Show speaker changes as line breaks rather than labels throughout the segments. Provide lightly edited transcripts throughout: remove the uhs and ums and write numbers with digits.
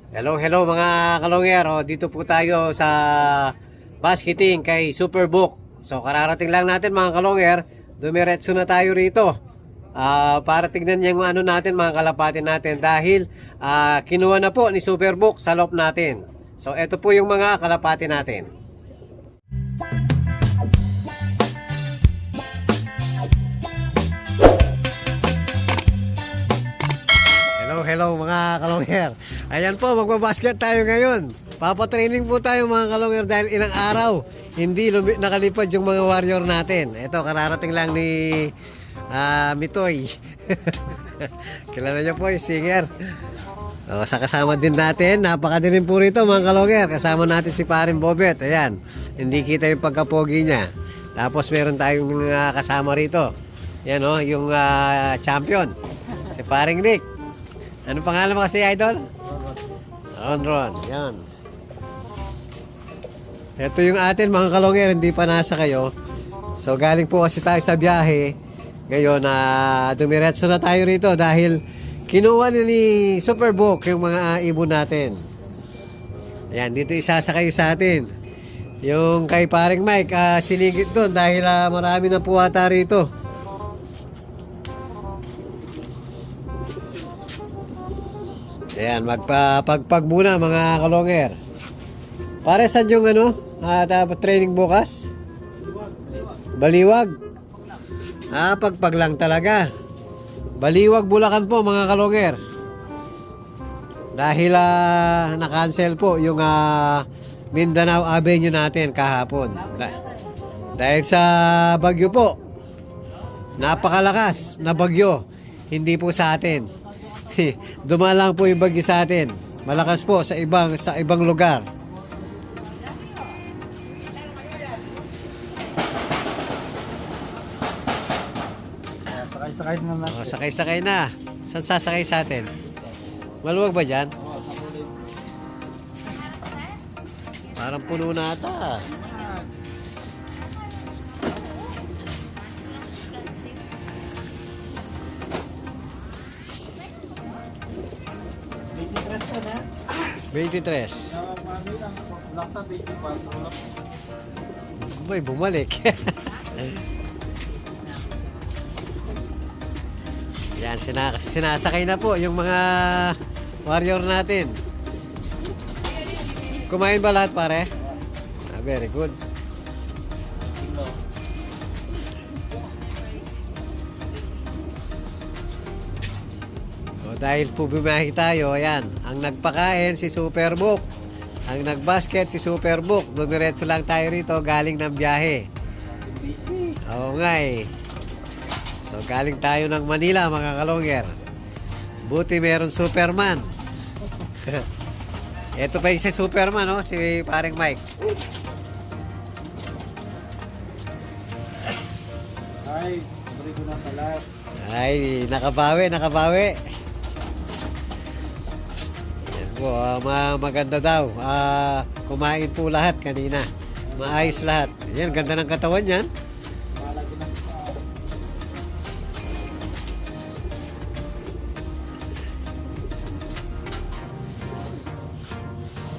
Hello mga kalongyer. Dito po tayo sa basketing kay Superbook. So kararating lang natin mga kalongyer. Dumiretso na tayo rito. Para tignan yung ano natin mga kalapatin natin dahil kinuha na po ni Superbook sa loob natin. So ito po yung mga kalapatin natin. Hello mga kalongyer. Ayan po, magbabasket tayo ngayon. Papatraining po tayo mga kalongyer dahil ilang araw hindi nakalipad yung mga warrior natin. Ito, kararating lang ni Mitoy. Kilala niyo po yung singer. Sa kasama din natin, napakadilim po rito mga kalongyer. Kasama natin si Paring Bobet. Ayan, hindi kita yung pagkapogi niya. Tapos meron tayong kasama rito. Yan yung champion. Si Paring Nick. Anong pangalan mo kasi, Idol? Ron. Yan. Ito yung atin mga kalongyer, hindi pa nasa kayo. So galing po kasi tayo sa biyahe. Ngayon, dumiretso na tayo rito dahil kinuha ni Superbook yung mga ibon natin. Ayan, dito isasakay sa atin. Yung kay Paring Mike, sinigit doon dahil marami na puwata rito. Ayan, magpapagpag muna mga kalongyer. Pare, saan yung training bukas? Baliwag. Pagpag lang talaga. Baliwag, Bulacan po mga kalongyer. Dahil na-cancel po yung Mindanao Avenue natin kahapon. Dahil sa bagyo po. Napakalakas na bagyo. Hindi po sa atin. Dumalang po yung bagyo sa atin. Malakas po sa ibang lugar.
Sakay na natin.
Sakay na. Saan sasakay sa atin? Maluwag ba dyan? Parang puno na ata.
Na?
23. Boy, bumalik. Yan, sinasakay na po yung mga warrior natin. Kumain ba lahat, pare? Very good. Dahil po bumiyahe tayo, ayan, ang nagpakain si Superbook, ang nagbasket si Superbook. Dumiretso lang tayo rito galing ng biyahe. Oo nga eh. So galing tayo ng Manila mga kalongyer. Buti meron Superman. Ito pa yung si Superman, si Paring Mike.
Ay, bari ko na pala.
Ay, nakabawi. Maganda daw. Kumain po lahat kanina. Maayos lahat. Yan, ganda ng katawan yan.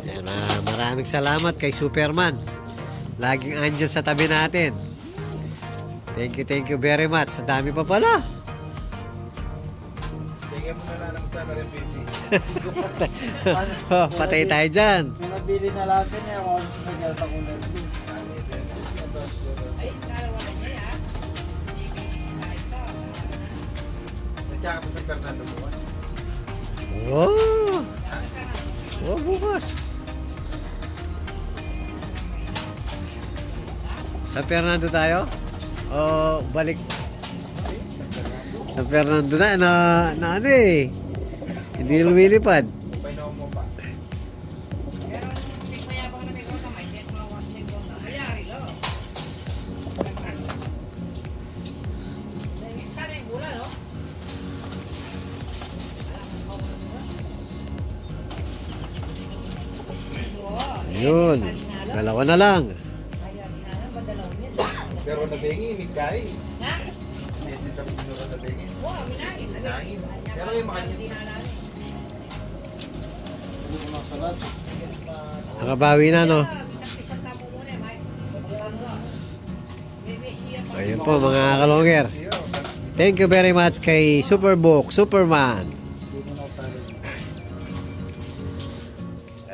Yan, maraming salamat kay Superman. Laging andyan sa tabi natin. Thank you very much. Sa dami pa pala.
Tingnan mo na lang sa RPG.
Patay tayo dyan.
May nabili na lang din ako sa Galpa Kulay. Nagtsaka po sa Fernando bukas.
Bukas. Sa Fernando tayo? O balik? Sa Fernando na ano eh. Hindi lumilipad.
Painaw mo pa.
Yun. Dalawa na lang.
Pero nabengi, migkay. Ha? Hindi tayo binura nabengi. Oo, minangin. Pero yung makanya.
Nakabawi na, no? Ayun po mga kalongger. Thank you very much kay Superbook, Superman.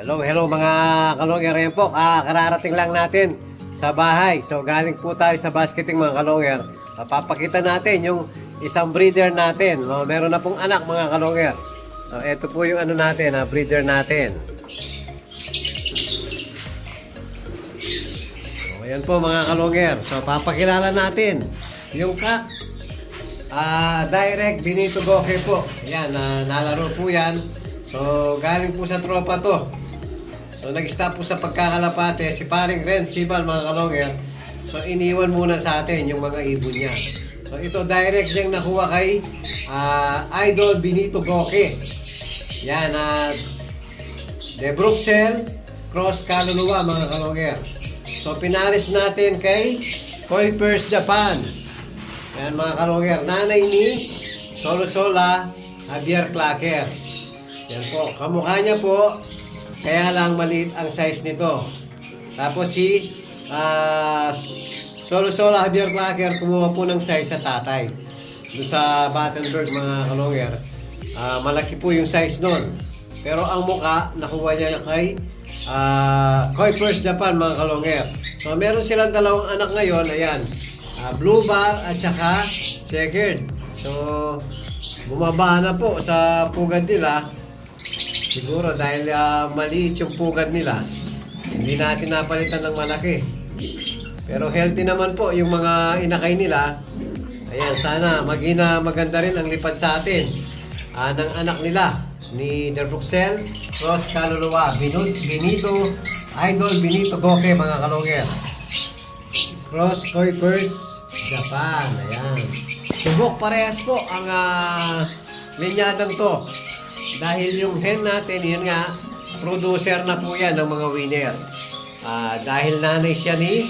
Hello mga kalongger. Ayan po, kararating lang natin sa bahay. So galing po tayo sa basketing mga kalongger. Papakita natin yung isang breeder natin. No? Meron na pong anak mga kalongger. So ito po yung ano natin, breeder natin. So ayan po mga kalongger. So papakilala natin yung kak Direct Benito Goke po. Ayan, nalaro po yan. So galing po sa tropa to. So nag-stop po sa pagkakalapate si paring Ren Sibal mga kalongger. So iniwan muna sa atin yung mga ibon niya. So ito direct niyang nakuha kay Idol Benito Goke. Yan, De Bruxelles Cross Kaluluwa mga kalongger. So pinaris natin kay Kuipers Japan. Yan mga kalongger, nanay ni Solo-Sola Javier Clacker. Yan po, kamukha niya po. Kaya lang maliit ang size nito. Tapos si Solo-Sola Javier Clacker kumuha po ng size sa tatay. Doon sa Battenberg mga kalongger, malaki po yung size nun. Pero ang muka, nakuha niya kay Kuipers Japan mga kalongger. So meron silang dalawang anak ngayon, ayan. Blue bar at saka checkered. So bumaba na po sa pugad nila. Siguro dahil maliit yung pugad nila, hindi natin napalitan ng malaki. Pero healthy naman po yung mga inakay nila. Ayan, sana maganda rin ang lipad sa atin ng anak nila ni De Bruxelles Cross Kaluluwa Benito Idol Benito Goke mga kalongger. Cross Kuipers Japan. Ayan. Subok parehas po ang linyadang to. Dahil yung hen natin, yun nga, producer na po yan ng mga winner. Dahil nanay siya ni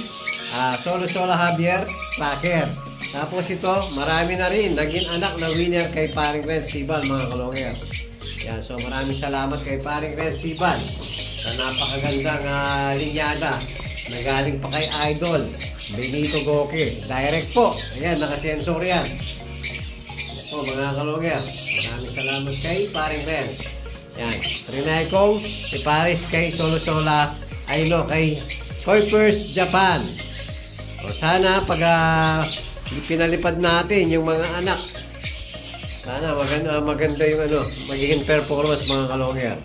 Solo-Sola Javier Clacker. Tapos ito, marami na rin naging anak na winner kay paring Ren Sibal mga kalongger. Yan, so maraming salamat kay paring Ren Sibal sa napakagandang linyada na galing pa kay Idol Benito Goke. Direct po. Ayan, nakasensor yan. Po mga kalongger, maraming salamat kay paring Ren. Yan, trinay kong si Paris kay Solo-Sola kay Kuipers Japan. O sana pag pinalipad natin yung mga anak, sana maganda yung magiging performance mga kalongger.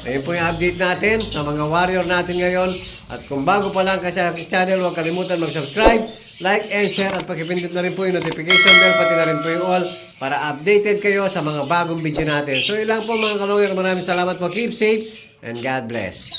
Ayun po yung update natin sa mga warrior natin ngayon. At kung bago pa lang ka sa channel, huwag kalimutan mag-subscribe, like and share at pakipindot na rin po yung notification bell, pati na rin po yung all para updated kayo sa mga bagong video natin. So ilang po mga kalongger, maraming salamat po. Keep safe and God bless.